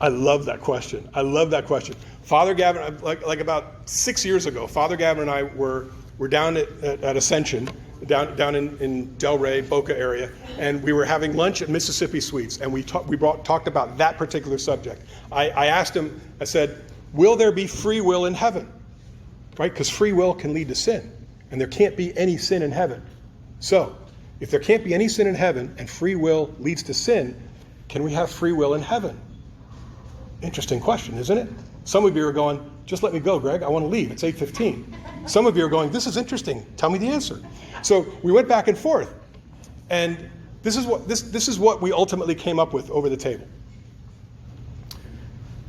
I love that question. I love that question. Father Gavin, like about 6 years ago, Father Gavin and I were down at Ascension, down in Delray, Boca area, and we were having lunch at Mississippi Suites, and we talked about that particular subject. I asked him, I said, will there be free will in heaven? Right? Because free will can lead to sin, and there can't be any sin in heaven. So, if there can't be any sin in heaven, and free will leads to sin, can we have free will in heaven? Interesting question, isn't it? Some of you are going, just let me go, Greg. I want to leave. It's 8:15. Some of you are going, this is interesting. Tell me the answer. So we went back and forth. And this is what we ultimately came up with over the table.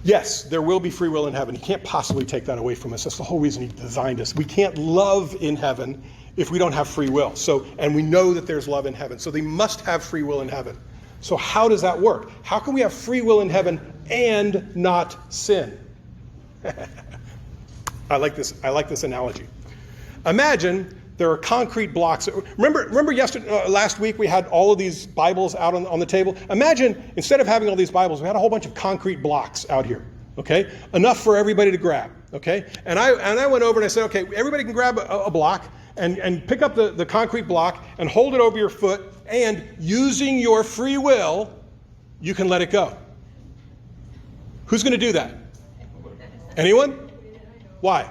Yes, there will be free will in heaven. He can't possibly take that away from us. That's the whole reason he designed us. We can't love in heaven if we don't have free will. And we know that there's love in heaven. So they must have free will in heaven. So how does that work? How can we have free will in heaven and not sin? I like this analogy. Imagine there are concrete blocks. Remember last week we had all of these Bibles out on the table? Imagine instead of having all these Bibles, we had a whole bunch of concrete blocks out here. Okay? Enough for everybody to grab. Okay? And I went over and I said, okay, everybody can grab a block and pick up the concrete block and hold it over your foot, and using your free will, you can let it go. Who's going to do that? Anyone? Why?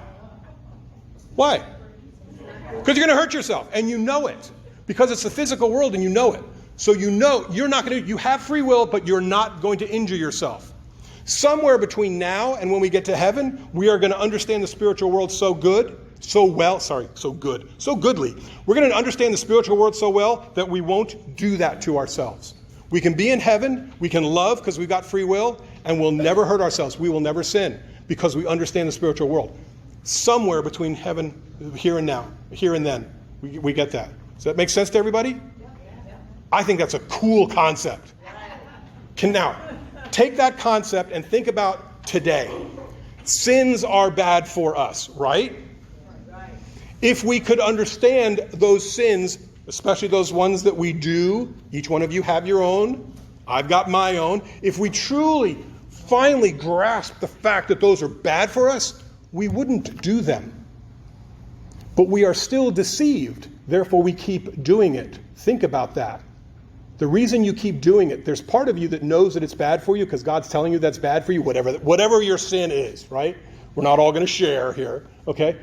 Why? Because you're going to hurt yourself, and you know it. Because it's the physical world, and you know it. So you know you're not going to, you have free will, but you're not going to injure yourself. Somewhere between now and when we get to heaven, we are going to understand the spiritual world so goodly. We're going to understand the spiritual world so well that we won't do that to ourselves. We can be in heaven, we can love because we've got free will, and we'll never hurt ourselves. We will never sin because we understand the spiritual world. Somewhere between heaven, here and now, here and then, we get that. Does that make sense to everybody? I think that's a cool concept. Now, take that concept and think about today. Sins are bad for us, right? If we could understand those sins, especially those ones that we do, each one of you have your own, I've got my own. If we truly, finally grasp the fact that those are bad for us, we wouldn't do them. But we are still deceived, therefore we keep doing it. Think about that. The reason you keep doing it, there's part of you that knows that it's bad for you because God's telling you that's bad for you, whatever your sin is, right? We're not all going to share here, okay?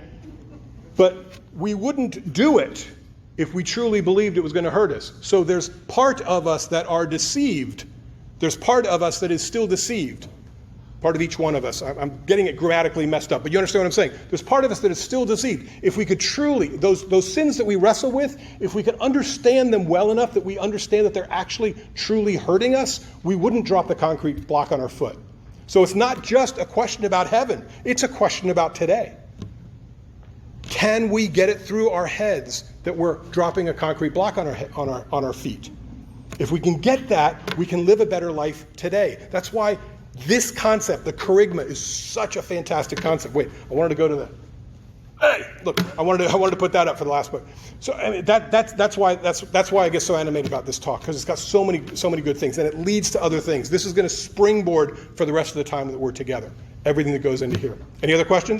But we wouldn't do it if we truly believed it was going to hurt us. So there's part of us that are deceived. There's part of us that is still deceived. Part of each one of us. I'm getting it grammatically messed up, but you understand what I'm saying. There's part of us that is still deceived. If we could truly, those sins that we wrestle with, if we could understand them well enough that we understand that they're actually truly hurting us, we wouldn't drop the concrete block on our foot. So it's not just a question about heaven. It's a question about today. Can we get it through our heads that we're dropping a concrete block on our feet? If we can get that, we can live a better life today. That's why this concept, the kerygma, is such a fantastic concept. Wait, I wanted to go to the. Hey, look, I wanted to put that up for the last book. So I mean, that's why I get so animated about this talk, because it's got so many good things, and it leads to other things. This is going to springboard for the rest of the time that we're together. Everything that goes into here. Any other questions?